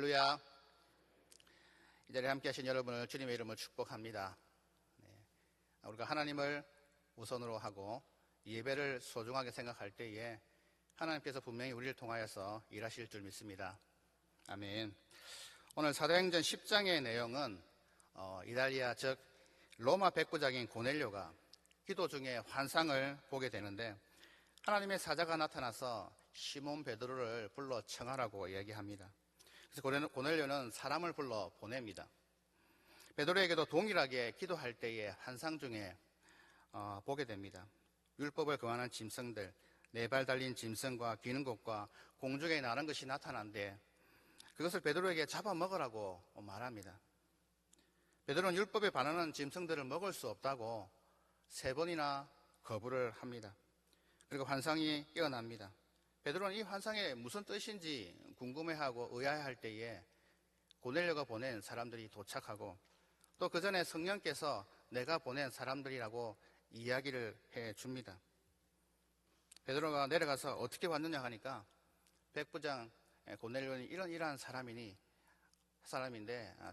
할렐루야. 이 자리에 함께 하신 여러분을 주님의 이름으로 축복합니다. 우리가 하나님을 우선으로 하고 예배를 소중하게 생각할 때에 하나님께서 분명히 우리를 통하여서 일하실 줄 믿습니다. 아멘. 오늘 사도행전 10장의 내용은 이달리아 즉 로마 백부장인 고넬료가 기도 중에 환상을 보게 되는데 하나님의 사자가 나타나서 시몬 베드로를 불러 청하라고 이야기합니다. 그래서 고넬료는 사람을 불러 보냅니다. 베드로에게도 동일하게 기도할 때에 환상 중에 보게 됩니다. 율법을 금하는 짐승들, 네 발 달린 짐승과 기는 것과 공중에 나는 것이 나타난데 그것을 베드로에게 잡아먹으라고 말합니다. 베드로는 율법에 반하는 짐승들을 먹을 수 없다고 3번이나 거부를 합니다. 그리고 환상이 깨어납니다. 베드로는 이 환상에 무슨 뜻인지 궁금해하고 의아해할 때에 고넬료가 보낸 사람들이 도착하고 또 그 전에 성령께서 내가 보낸 사람들이라고 이야기를 해줍니다. 베드로가 내려가서 어떻게 왔느냐 하니까 백부장 고넬료는 이러한 사람인데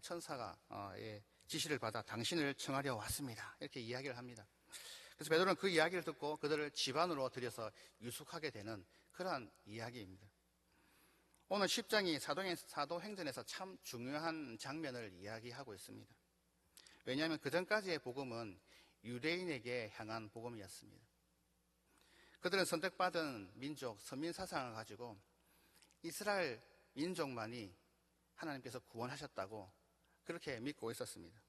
천사가 지시를 받아 당신을 청하려 왔습니다. 이렇게 이야기를 합니다. 그래서 베드로는 그 이야기를 듣고 그들을 집안으로 들여서 유숙하게 되는 그러한 이야기입니다. 오늘 10장이 사도행전에서 참 중요한 장면을 이야기하고 있습니다. 왜냐하면 그 전까지의 복음은 유대인에게 향한 복음이었습니다. 그들은 선택받은 민족, 선민 사상을 가지고 이스라엘 민족만이 하나님께서 구원하셨다고 그렇게 믿고 있었습니다.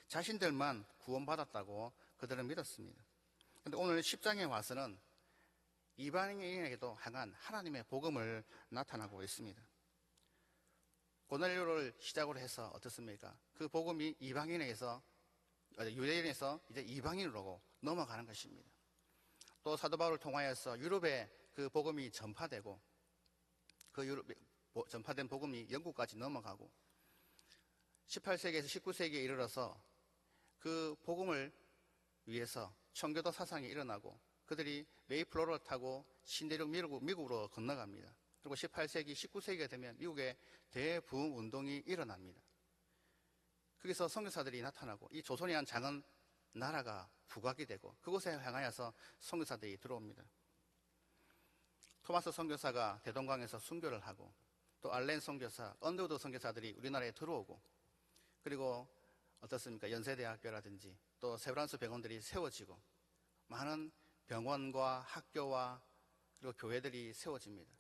자신들만 구원받았다고 그들은 믿었습니다. 그런데 오늘 10장에 와서는 이방인에게도 향한 하나님의 복음을 나타나고 있습니다. 고넬료를 시작으로 해서 어떻습니까? 그 복음이 유대인에서 이제 이방인으로 넘어가는 것입니다. 또 사도 바울을 통하여서 유럽에 그 복음이 전파되고 그 전파된 복음이 영국까지 넘어가고 18세기에서 19세기에 이르러서 그 복음을 위해서 청교도 사상이 일어나고 그들이 메이플로어를 타고 신대륙 미국으로 건너갑니다. 그리고 18세기, 19세기가 되면 미국에 대부흥 운동이 일어납니다. 거기서 선교사들이 나타나고 이 조선이란 작은 나라가 부각이 되고 그곳에 향하여서 선교사들이 들어옵니다. 토마스 선교사가 대동강에서 순교를 하고 또 알렌 선교사, 언더우드 선교사들이 우리나라에 들어오고 그리고 어떻습니까? 연세대학교라든지 또 세브란스 병원들이 세워지고 많은 병원과 학교와 그리고 교회들이 세워집니다.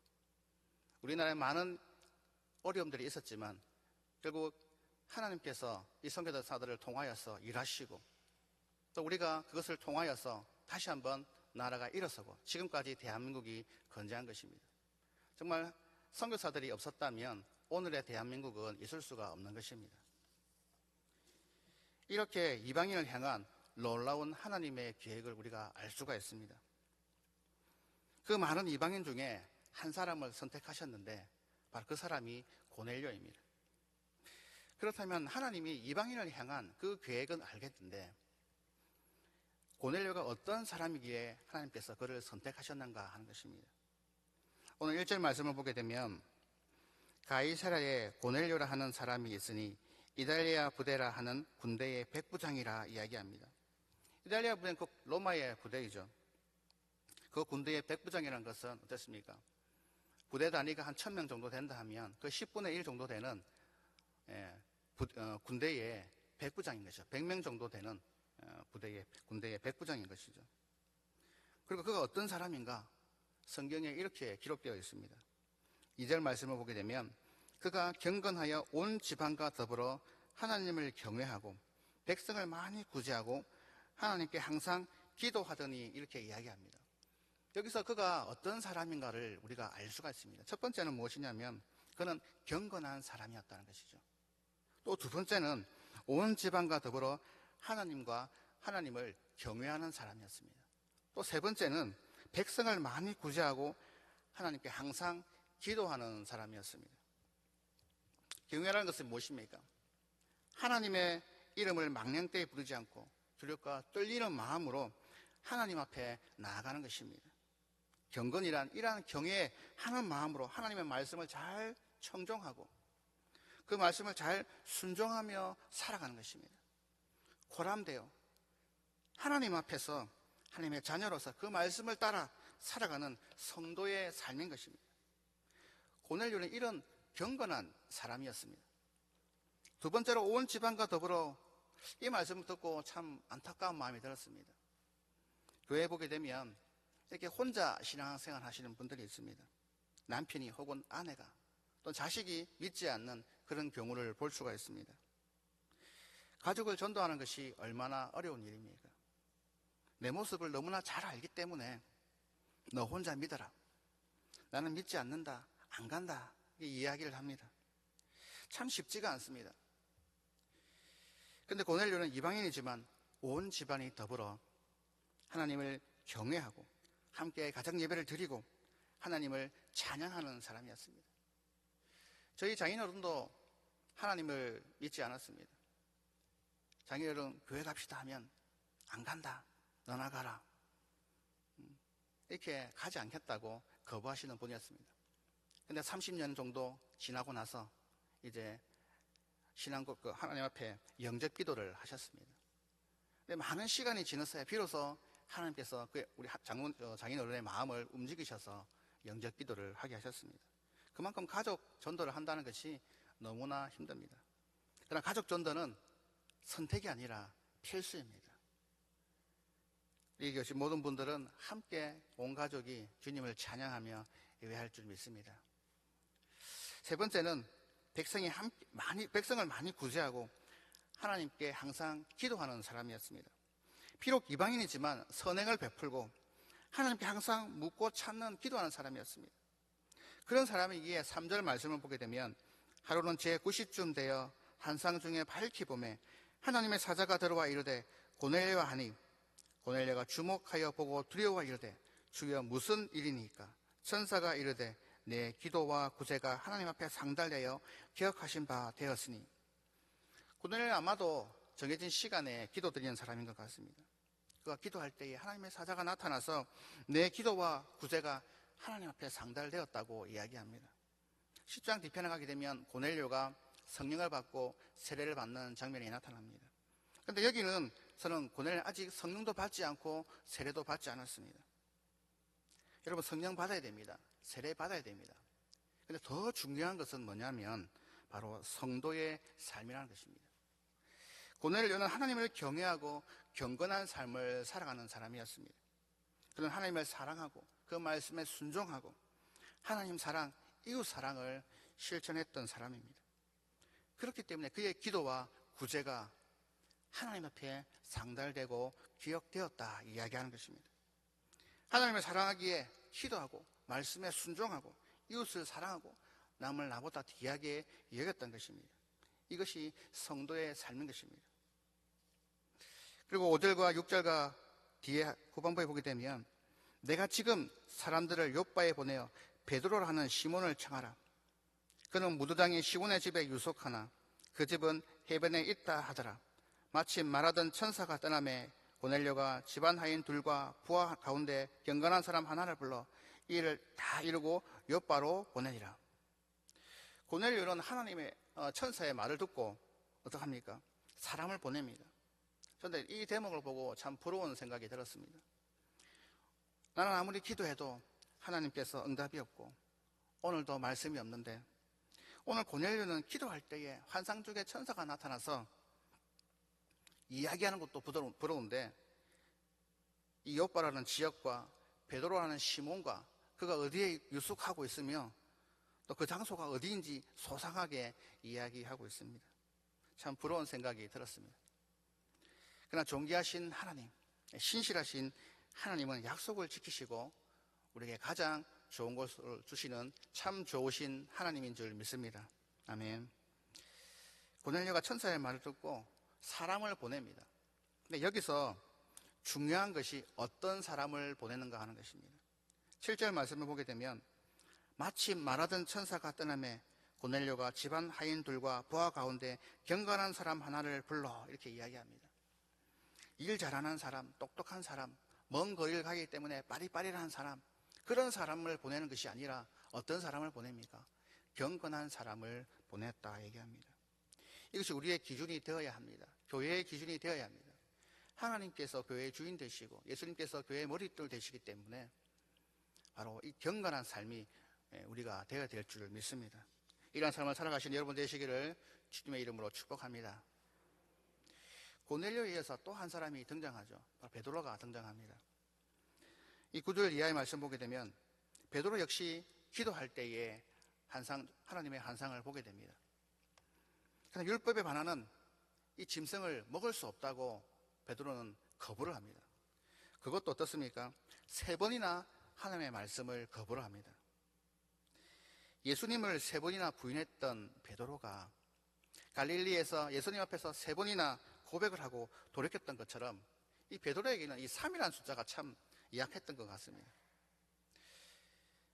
우리나라에 많은 어려움들이 있었지만 결국 하나님께서 이 선교사들을 통하여서 일하시고 또 우리가 그것을 통하여서 다시 한번 나라가 일어서고 지금까지 대한민국이 건재한 것입니다. 정말 선교사들이 없었다면 오늘의 대한민국은 있을 수가 없는 것입니다. 이렇게 이방인을 향한 놀라운 하나님의 계획을 우리가 알 수가 있습니다. 그 많은 이방인 중에 한 사람을 선택하셨는데 바로 그 사람이 고넬료입니다. 그렇다면 하나님이 이방인을 향한 그 계획은 알겠는데 고넬료가 어떤 사람이기에 하나님께서 그를 선택하셨는가 하는 것입니다. 오늘 1절 말씀을 보게 되면 가이사랴에 고넬료라 하는 사람이 있으니 이달리아 부대라 하는 군대의 백부장이라 이야기합니다. 이달리아 부대는 그 로마의 부대이죠. 그 군대의 백부장이라는 것은 어떻습니까? 부대 단위가 한 1000명 정도 된다 하면 그 10분의 1 정도 되는 군대의 백부장인 것이죠. 100명 정도 되는 군대의 백부장인 것이죠. 그리고 그가 어떤 사람인가? 성경에 이렇게 기록되어 있습니다. 2절 말씀을 보게 되면 그가 경건하여 온 지방과 더불어 하나님을 경외하고 백성을 많이 구제하고 하나님께 항상 기도하더니 이렇게 이야기합니다. 여기서 그가 어떤 사람인가를 우리가 알 수가 있습니다. 첫 번째는 무엇이냐면 그는 경건한 사람이었다는 것이죠. 또 두 번째는 온 지방과 더불어 하나님을 경외하는 사람이었습니다. 또 세 번째는 백성을 많이 구제하고 하나님께 항상 기도하는 사람이었습니다. 경외라는 것은 무엇입니까? 하나님의 이름을 망령되이 부르지 않고 두렵과 떨리는 마음으로 하나님 앞에 나아가는 것입니다. 경건이란 이러한 경외하는 마음으로 하나님의 말씀을 잘 청종하고 그 말씀을 잘 순종하며 살아가는 것입니다. 고람되어 하나님 앞에서 하나님의 자녀로서 그 말씀을 따라 살아가는 성도의 삶인 것입니다. 고넬료는 이런 경건한 사람이었습니다. 두 번째로 온 집안과 더불어 이 말씀을 듣고 참 안타까운 마음이 들었습니다. 교회에 보게 되면 이렇게 혼자 신앙생활 하시는 분들이 있습니다. 남편이 혹은 아내가 또 자식이 믿지 않는 그런 경우를 볼 수가 있습니다. 가족을 전도하는 것이 얼마나 어려운 일입니까? 내 모습을 너무나 잘 알기 때문에 너 혼자 믿어라, 나는 믿지 않는다, 안 간다, 이렇게 이야기를 합니다. 참 쉽지가 않습니다. 그런데 고넬료는 이방인이지만 온 집안이 더불어 하나님을 경외하고 함께 가정 예배를 드리고 하나님을 찬양하는 사람이었습니다. 저희 장인어른도 하나님을 믿지 않았습니다. 장인어른 교회 갑시다 하면 안 간다, 너나 가라, 이렇게 가지 않겠다고 거부하시는 분이었습니다. 근데 30년 정도 지나고 나서 이제 신앙국 하나님 앞에 영접 기도를 하셨습니다. 근데 많은 시간이 지났어야 비로소 하나님께서 우리 장인어른의 마음을 움직이셔서 영접 기도를 하게 하셨습니다. 그만큼 가족 전도를 한다는 것이 너무나 힘듭니다. 그러나 가족 전도는 선택이 아니라 필수입니다. 이것이 모든 분들은 함께 온 가족이 주님을 찬양하며 예배할 줄 믿습니다. 세 번째는 백성을 많이 구제하고 하나님께 항상 기도하는 사람이었습니다. 비록 이방인이지만 선행을 베풀고 하나님께 항상 묻고 찾는 기도하는 사람이었습니다. 그런 사람이기에 3절 말씀을 보게 되면 하루는 제9시쯤 되어 한상 중에 밝히 보매 하나님의 사자가 들어와 이르되 고넬료와 하니 고넬료가 주목하여 보고 두려워 이르되 주여 무슨 일이니까? 천사가 이르되 내 기도와 구제가 하나님 앞에 상달되어 기억하신 바 되었으니. 고넬료는 아마도 정해진 시간에 기도드리는 사람인 것 같습니다. 그가 기도할 때에 하나님의 사자가 나타나서 내 기도와 구제가 하나님 앞에 상달되었다고 이야기합니다. 10장 뒤편에 가게 되면 고넬료가 성령을 받고 세례를 받는 장면이 나타납니다. 그런데 여기는 저는 고넬료는 아직 성령도 받지 않고 세례도 받지 않았습니다. 여러분, 성령 받아야 됩니다. 세례 받아야 됩니다. 그런데 더 중요한 것은 뭐냐면 바로 성도의 삶이라는 것입니다. 고넬료는 하나님을 경외하고 경건한 삶을 살아가는 사람이었습니다. 그는 하나님을 사랑하고 그 말씀에 순종하고 하나님 사랑, 이웃 사랑을 실천했던 사람입니다. 그렇기 때문에 그의 기도와 구제가 하나님 앞에 상달되고 기억되었다 이야기하는 것입니다. 하나님을 사랑하기에 기도하고 말씀에 순종하고 이웃을 사랑하고 남을 나보다 귀하게 여겼던 것입니다. 이것이 성도의 삶인 것입니다. 그리고 5절과 6절과 뒤에 후반부에 보게 되면 내가 지금 사람들을 욥바에 보내어 베드로라 하는 시몬을 청하라. 그는 무두장이 시몬의 집에 유속하나 그 집은 해변에 있다 하더라. 마침 말하던 천사가 떠나매 고넬료가 집안 하인 둘과 부하 가운데 경건한 사람 하나를 불러 이 일을 다 이루고 욥바로 보내니라. 고넬료는 하나님의 천사의 말을 듣고 어떡합니까? 사람을 보냅니다. 그런데 이 대목을 보고 참 부러운 생각이 들었습니다. 나는 아무리 기도해도 하나님께서 응답이 없고 오늘도 말씀이 없는데 오늘 고넬료는 기도할 때에 환상 중에 천사가 나타나서 이야기하는 것도 부러운데 이 욥바라는 지역과 베드로라는 시몬과 그가 어디에 유숙하고 있으며 또 그 장소가 어디인지 소상하게 이야기하고 있습니다. 참 부러운 생각이 들었습니다. 그러나 존귀하신 하나님, 신실하신 하나님은 약속을 지키시고 우리에게 가장 좋은 것을 주시는 참 좋으신 하나님인 줄 믿습니다. 아멘. 고넬료가 천사의 말을 듣고 사람을 보냅니다. 근데 여기서 중요한 것이 어떤 사람을 보내는가 하는 것입니다. 7절 말씀을 보게 되면 마침 말하던 천사가 떠나매 고넬료가 집안 하인 둘과 부하 가운데 경건한 사람 하나를 불러 이렇게 이야기합니다. 일 잘하는 사람, 똑똑한 사람, 먼 거리를 가기 때문에 빠리빠리한 사람, 그런 사람을 보내는 것이 아니라 어떤 사람을 보냅니까? 경건한 사람을 보냈다 얘기합니다. 이것이 우리의 기준이 되어야 합니다. 교회의 기준이 되어야 합니다. 하나님께서 교회의 주인 되시고 예수님께서 교회의 머릿돌 되시기 때문에 바로 이 경건한 삶이 우리가 되어야 될 줄 믿습니다. 이러한 삶을 살아가신 여러분 되시기를 주님의 이름으로 축복합니다. 고넬료에 이어서 또 한 사람이 등장하죠. 바로 베드로가 등장합니다. 이 9절 이하의 말씀 보게 되면 베드로 역시 기도할 때에 하나님의 환상을 보게 됩니다. 그러나 율법에 반하는 이 짐승을 먹을 수 없다고 베드로는 거부를 합니다. 그것도 어떻습니까? 3번이나 하나님의 말씀을 거부를 합니다. 예수님을 3번이나 부인했던 베드로가 갈릴리에서 예수님 앞에서 3번이나 고백을 하고 돌이켰던 것처럼 이 베드로에게는 이 3이라는 숫자가 참 약했던 것 같습니다.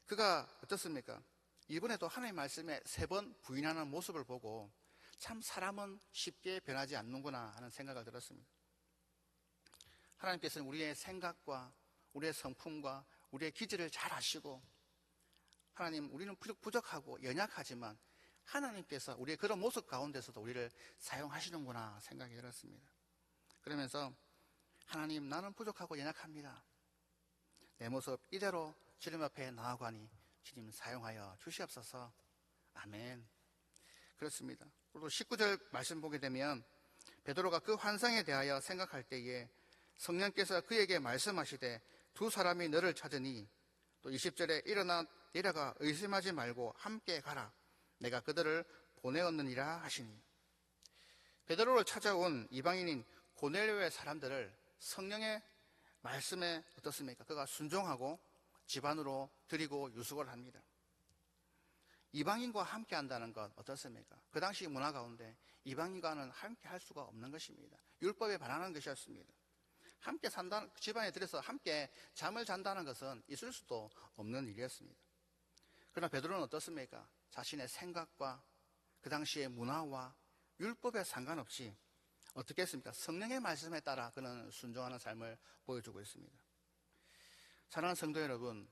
그가 어떻습니까? 이번에도 하나님의 말씀에 3번 부인하는 모습을 보고 참 사람은 쉽게 변하지 않는구나 하는 생각을 들었습니다. 하나님께서는 우리의 생각과 우리의 성품과 우리의 기질을 잘 아시고 하나님 우리는 부족하고 연약하지만 하나님께서 우리의 그런 모습 가운데서도 우리를 사용하시는구나 생각이 들었습니다. 그러면서 하나님 나는 부족하고 연약합니다. 내 모습 이대로 주님 앞에 나아가니 주님 사용하여 주시옵소서. 아멘. 그렇습니다. 그리고 19절 말씀 보게 되면 베드로가 그 환상에 대하여 생각할 때에 성령께서 그에게 말씀하시되 2 사람이 너를 찾으니 또 20절에 일어나 내려가 의심하지 말고 함께 가라. 내가 그들을 보내었느니라 하시니 베드로를 찾아온 이방인인 고넬료의 사람들을 성령의 말씀에 어떻습니까? 그가 순종하고 집안으로 드리고 유숙을 합니다. 이방인과 함께 한다는 것 어떻습니까? 그 당시 문화 가운데 이방인과는 함께 할 수가 없는 것입니다. 율법에 반하는 것이었습니다. 함께 산다는, 집안에 들여서 함께 잠을 잔다는 것은 있을 수도 없는 일이었습니다. 그러나 베드로는 어떻습니까? 자신의 생각과 그 당시의 문화와 율법에 상관없이 어떻게 했습니까? 성령의 말씀에 따라 그는 순종하는 삶을 보여주고 있습니다. 사랑하는 성도 여러분,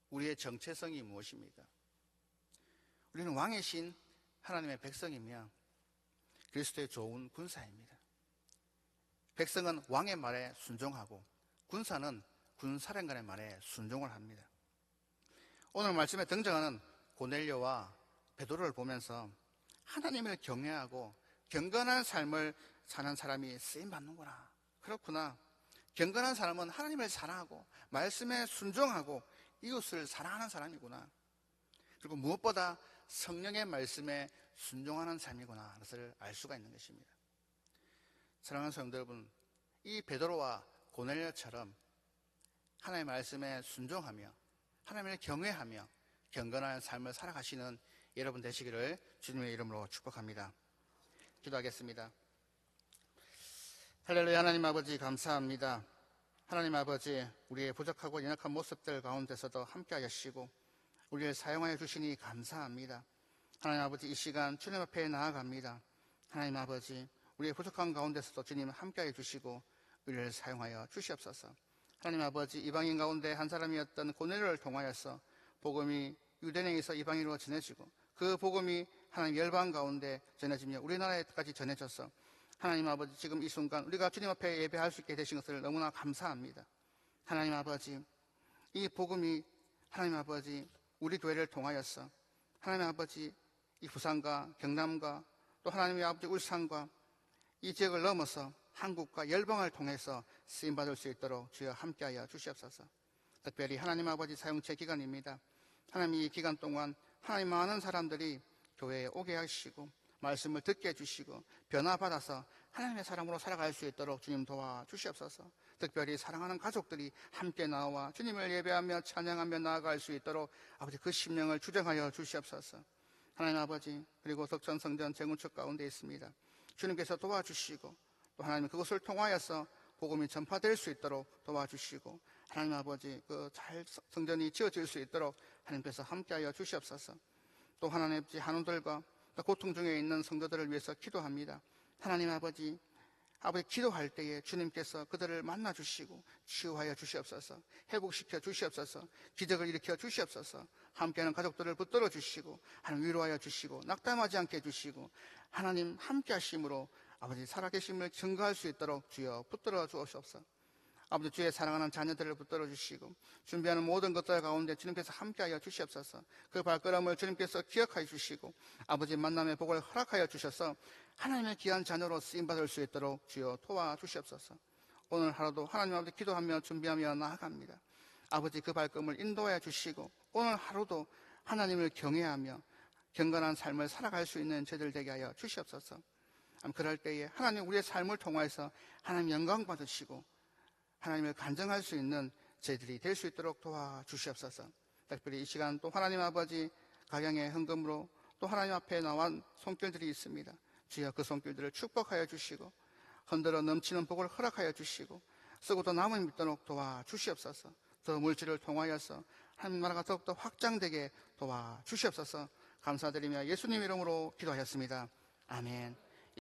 우리의 정체성이 무엇입니까? 우리는 왕의 신 하나님의 백성이며 그리스도의 좋은 군사입니다. 백성은 왕의 말에 순종하고 군사는 군사령관의 말에 순종을 합니다. 오늘 말씀에 등장하는 고넬료와 베드로를 보면서 하나님을 경외하고 경건한 삶을 사는 사람이 쓰임받는구나. 그렇구나. 경건한 사람은 하나님을 사랑하고 말씀에 순종하고 이웃을 사랑하는 사람이구나. 그리고 무엇보다 성령의 말씀에 순종하는 삶이구나 하는 것을 알 수가 있는 것입니다. 사랑하는 성도 여러분, 이 베드로와 고넬료처럼 하나님의 말씀에 순종하며 하나님을 경외하며 경건한 삶을 살아가시는 여러분 되시기를 주님의 이름으로 축복합니다. 기도하겠습니다. 할렐루야. 하나님 아버지 감사합니다. 하나님 아버지, 우리의 부족하고 연약한 모습들 가운데서도 함께하여 주시고 우리를 사용하여 주시니 감사합니다. 하나님 아버지, 이 시간 주님 앞에 나아갑니다. 하나님 아버지, 우리의 부족한 가운데서도 주님 함께하여 주시고 우리를 사용하여 주시옵소서. 하나님 아버지, 이방인 가운데 한 사람이었던 고넬료를 통하여서 복음이 유대인에서 이방인으로 전해지고 그 복음이 하나님 열방 가운데 전해지며 우리나라에까지 전해져서 하나님 아버지, 지금 이 순간 우리가 주님 앞에 예배할 수 있게 되신 것을 너무나 감사합니다. 하나님 아버지, 이 복음이 하나님 아버지 우리 교회를 통하여서 하나님 아버지 이 부산과 경남과 또 하나님의 아버지 울산과 이 지역을 넘어서 한국과 열방을 통해서 쓰임받을 수 있도록 주여 함께하여 주시옵소서. 특별히 하나님 아버지 사용체 기간입니다. 하나님 이 기간 동안 하나님 많은 사람들이 교회에 오게 하시고 말씀을 듣게 해주시고 변화받아서 하나님의 사람으로 살아갈 수 있도록 주님 도와주시옵소서. 특별히 사랑하는 가족들이 함께 나와 주님을 예배하며 찬양하며 나아갈 수 있도록 아버지 그 심령을 주정하여 주시옵소서. 하나님 아버지, 그리고 덕천 성전 재건축 가운데 있습니다. 주님께서 도와주시고 또 하나님 그것을 통하여서 복음이 전파될 수 있도록 도와주시고 하나님 아버지 그 잘 성전이 지어질 수 있도록 하나님께서 함께하여 주시옵소서. 또 하나님 아버지 한우들과 고통 중에 있는 성도들을 위해서 기도합니다. 하나님 아버지 아버지 기도할 때에 주님께서 그들을 만나 주시고 치유하여 주시옵소서, 회복시켜 주시옵소서, 기적을 일으켜 주시옵소서, 함께하는 가족들을 붙들어 주시고 하나님 위로하여 주시고 낙담하지 않게 해주시고 하나님 함께 하심으로 아버지 살아계심을 증거할 수 있도록 주여 붙들어 주옵소서. 아버지 주의 사랑하는 자녀들을 붙들어 주시고 준비하는 모든 것들 가운데 주님께서 함께하여 주시옵소서. 그 발걸음을 주님께서 기억하여 주시고 아버지 만남의 복을 허락하여 주셔서 하나님의 귀한 자녀로 쓰임받을 수 있도록 주여 도와주시옵소서. 오늘 하루도 하나님 앞에 기도하며 준비하며 나아갑니다. 아버지 그 발걸음을 인도하여 주시고 오늘 하루도 하나님을 경외하며 경건한 삶을 살아갈 수 있는 저희들 되게 하여 주시옵소서. 그럴 때에 하나님 우리의 삶을 통하여서 하나님 영광 받으시고 하나님을 간증할 수 있는 저희들이 될 수 있도록 도와주시옵소서. 특별히 이 시간 또 하나님 아버지 각양의 헌금으로 또 하나님 앞에 나온 손길들이 있습니다. 주여 그 손길들을 축복하여 주시고 흔들어 넘치는 복을 허락하여 주시고 쓰고 또 남은 믿도록 도와주시옵소서. 더 물질을 통하여서 하나님 나라가 더욱더 확장되게 도와주시옵소서. 감사드리며 예수님 이름으로 기도하였습니다. 아멘.